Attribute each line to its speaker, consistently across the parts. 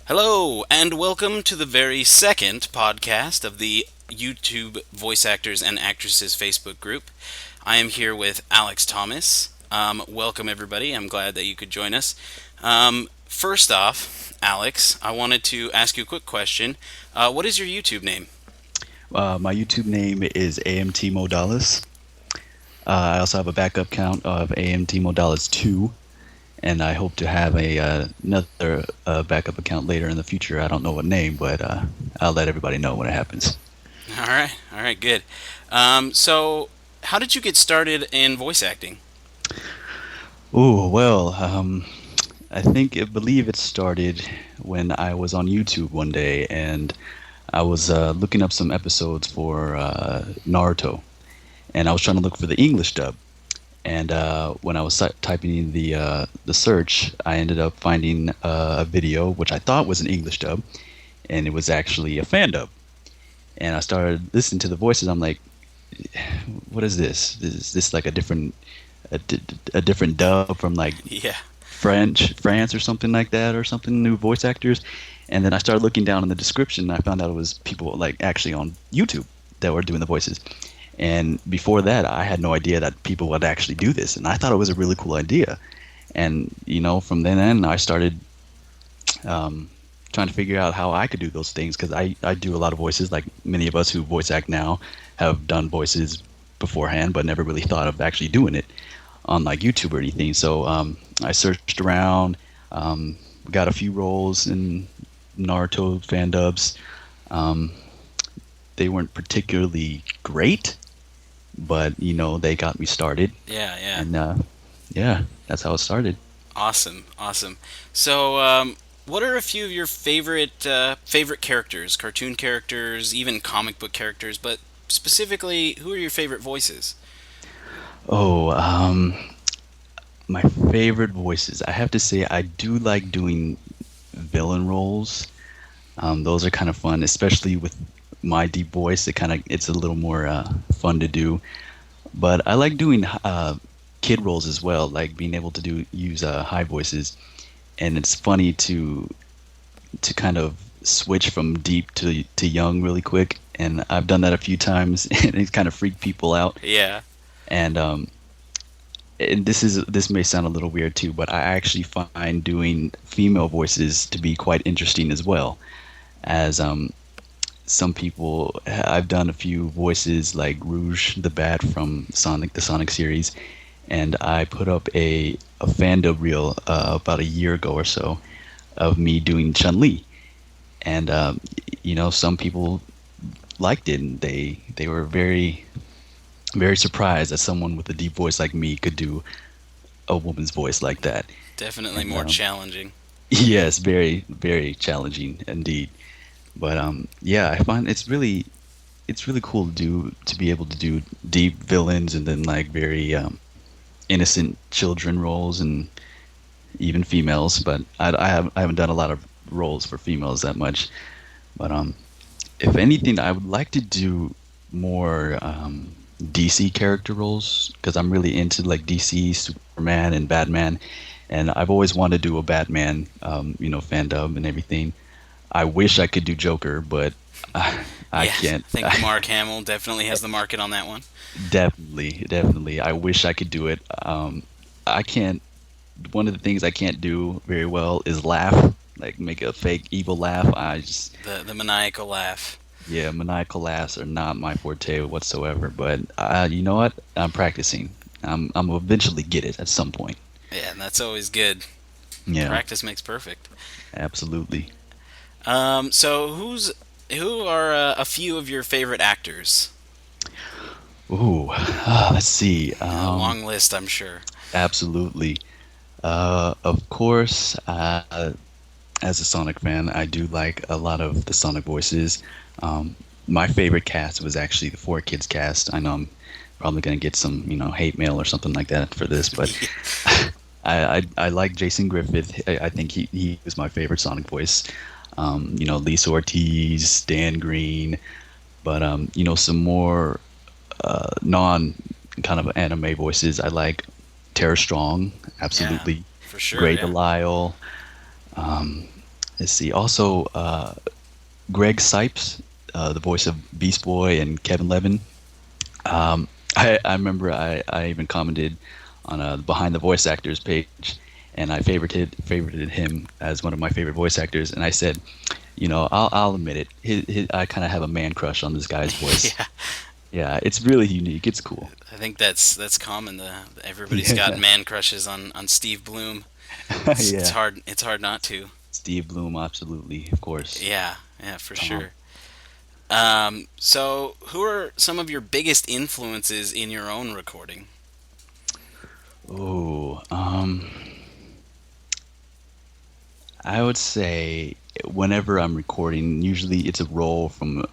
Speaker 1: Hello, and welcome to the very second podcast of the YouTube Voice Actors and Actresses Facebook group. I am here with Alex Thomas. Welcome, everybody. I'm glad that you could join us. First off, Alex, I wanted to ask you a quick question. What is your YouTube name?
Speaker 2: My YouTube name is AMTModollas. I also have a backup account of AMTModollas 2, and I hope to have another backup account later in the future. I don't know what name, but I'll let everybody know when it happens.
Speaker 1: All right, good. So, how did you get started in voice acting?
Speaker 2: Oh, well, I believe it started when I was on YouTube one day, and I was looking up some episodes for Naruto, and I was trying to look for the English dub. And when I was typing in the search, I ended up finding a video which I thought was an English dub, and it was actually a fan dub. And I started listening to the voices. I'm like, what is this? Is this like a different dub from like
Speaker 1: Yeah.
Speaker 2: France or something like that, or something, new voice actors? And then I started looking down in the description, and I found out it was people like actually on YouTube that were doing the voices. And before that, I had no idea that people would actually do this, and I thought it was a really cool idea. And from then on, I started trying to figure out how I could do those things, because I do a lot of voices, like many of us who voice act now have done voices beforehand, but never really thought of actually doing it on like YouTube or anything. So I searched around, got a few roles in Naruto fan dubs. Um, they weren't particularly great, but they got me started,
Speaker 1: Yeah, yeah.
Speaker 2: and yeah, that's how it started.
Speaker 1: Awesome, awesome. So, what are a few of your favorite characters, cartoon characters, even comic book characters? But specifically, who are your favorite voices?
Speaker 2: Oh, my favorite voices. I have to say, I do like doing villain roles. Those are kind of fun, especially with my deep voice. It's a little more fun to do. But I like doing kid roles as well, like being able to use high voices. And it's funny to kind of switch from deep to young really quick. And I've done that a few times, and it's kind of freaked people out.
Speaker 1: Yeah,
Speaker 2: And this may sound a little weird too, but I actually find doing female voices to be quite interesting as well. As some people, I've done a few voices like Rouge the Bat from the Sonic series, and I put up a fandom reel about a year ago or so of me doing Chun Li, and some people liked it, and they were very surprised that someone with a deep voice like me could do a woman's voice like that.
Speaker 1: definitely
Speaker 2: And
Speaker 1: more challenging.
Speaker 2: yes, very challenging indeed. But yeah, I find it's really cool to be able to do deep villains, and then like very innocent children roles, and even females. But I haven't done a lot of roles for females that much. But if anything, I would like to do more DC character roles, because I'm really into like DC, Superman, and Batman, and I've always wanted to do a Batman, fan dub and everything. I wish I could do Joker, but I
Speaker 1: Yeah,
Speaker 2: can't.
Speaker 1: I think Mark Hamill definitely has the market on that one.
Speaker 2: Definitely. I wish I could do it. I can't. One of the things I can't do very well is laugh, like make a fake evil laugh. I just,
Speaker 1: The maniacal laugh.
Speaker 2: yeah, maniacal laughs are not my forte whatsoever. But you know what? I'm practicing. I'm eventually get it at some point.
Speaker 1: Yeah, and that's always good.
Speaker 2: Yeah,
Speaker 1: Practice makes perfect.
Speaker 2: absolutely.
Speaker 1: So who are a few of your favorite actors?
Speaker 2: Ooh, let's see.
Speaker 1: A long list, I'm sure.
Speaker 2: Absolutely. Of course, as a Sonic fan, I do like a lot of the Sonic voices. My favorite cast was actually the Four Kids cast. I know I'm probably gonna get some, hate mail or something like that for this, but I like Jason Griffith. I think he was my favorite Sonic voice. Lisa Ortiz, Dan Green, but some more non kind of anime voices. I like Tara Strong,
Speaker 1: Yeah,
Speaker 2: absolutely.
Speaker 1: for sure.
Speaker 2: Grey
Speaker 1: Yeah.
Speaker 2: Delisle. Um, let's see. Also, Greg Sipes, the voice of Beast Boy and Kevin Levin. I remember I even commented on Behind the Voice Actors page, and I favorited him as one of my favorite voice actors. And I said, I'll admit it. I kind of have a man crush on this guy's voice.
Speaker 1: Yeah,
Speaker 2: Yeah, it's really unique. It's cool.
Speaker 1: I think that's common. Everybody's got
Speaker 2: Yeah,
Speaker 1: man crushes on Steve Bloom. It's
Speaker 2: yeah.
Speaker 1: hard not to.
Speaker 2: Steve Bloom, absolutely, of course.
Speaker 1: Yeah, yeah, for
Speaker 2: Tom.
Speaker 1: sure. So who are some of your biggest influences in your own recording?
Speaker 2: Oh, I would say whenever I'm recording, usually it's a role from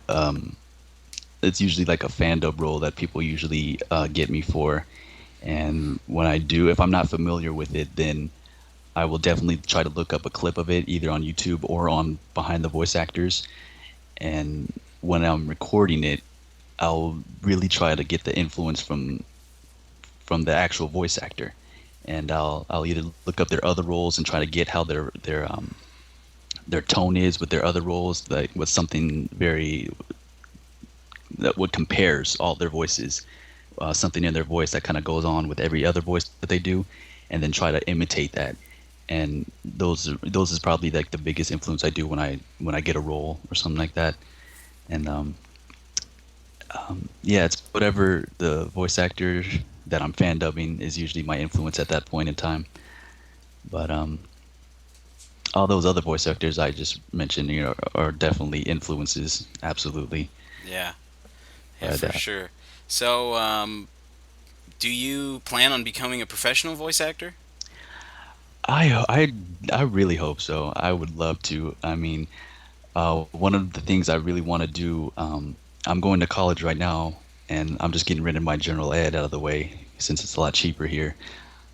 Speaker 2: it's usually like a fan dub role that people usually get me for. And when I do, if I'm not familiar with it, then I will definitely try to look up a clip of it either on YouTube or on Behind the Voice Actors. And when I'm recording it, I'll really try to get the influence from the actual voice actor. And I'll either look up their other roles and try to get how their tone is with their other roles, like with something very that what compares all their voices, something in their voice that kind of goes on with every other voice that they do, and then try to imitate that. And those is probably like the biggest influence I do when I get a role or something like that. And yeah, it's whatever the voice actor that I'm fan dubbing is usually my influence at that point in time. But all those other voice actors I just mentioned, are definitely influences, absolutely.
Speaker 1: Yeah, yeah,
Speaker 2: But
Speaker 1: for sure. So, do you plan on becoming a professional voice actor?
Speaker 2: I really hope so. I would love to. I mean, one of the things I really want to do, I'm going to college right now, and I'm just getting rid of my general ed out of the way since it's a lot cheaper here.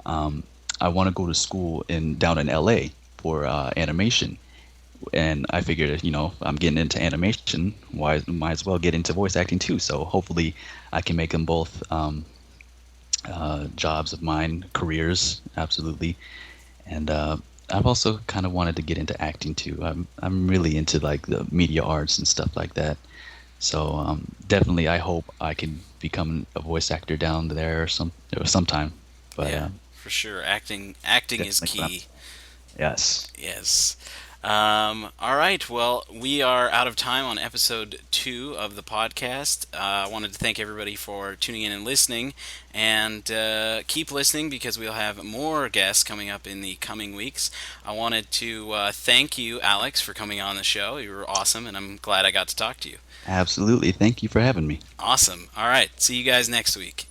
Speaker 2: Um, I want to go to school in down in LA for animation, and I figured, I'm getting into animation, why might as well get into voice acting too. So hopefully, I can make them both jobs of mine, careers, absolutely. And I've also kind of wanted to get into acting too. I'm really into like the media arts and stuff like that. So definitely, I hope I can become a voice actor down there or sometime. But
Speaker 1: Yeah, for sure. Acting is
Speaker 2: definitely,
Speaker 1: key.
Speaker 2: yes,
Speaker 1: Yes. All right. Well, we are out of time on episode 2 of the podcast. I wanted to thank everybody for tuning in and listening, and keep listening because we'll have more guests coming up in the coming weeks. I wanted to thank you, Alex, for coming on the show. You were awesome, and I'm glad I got to talk to you.
Speaker 2: absolutely. Thank you for having me.
Speaker 1: Awesome. All right. See you guys next week.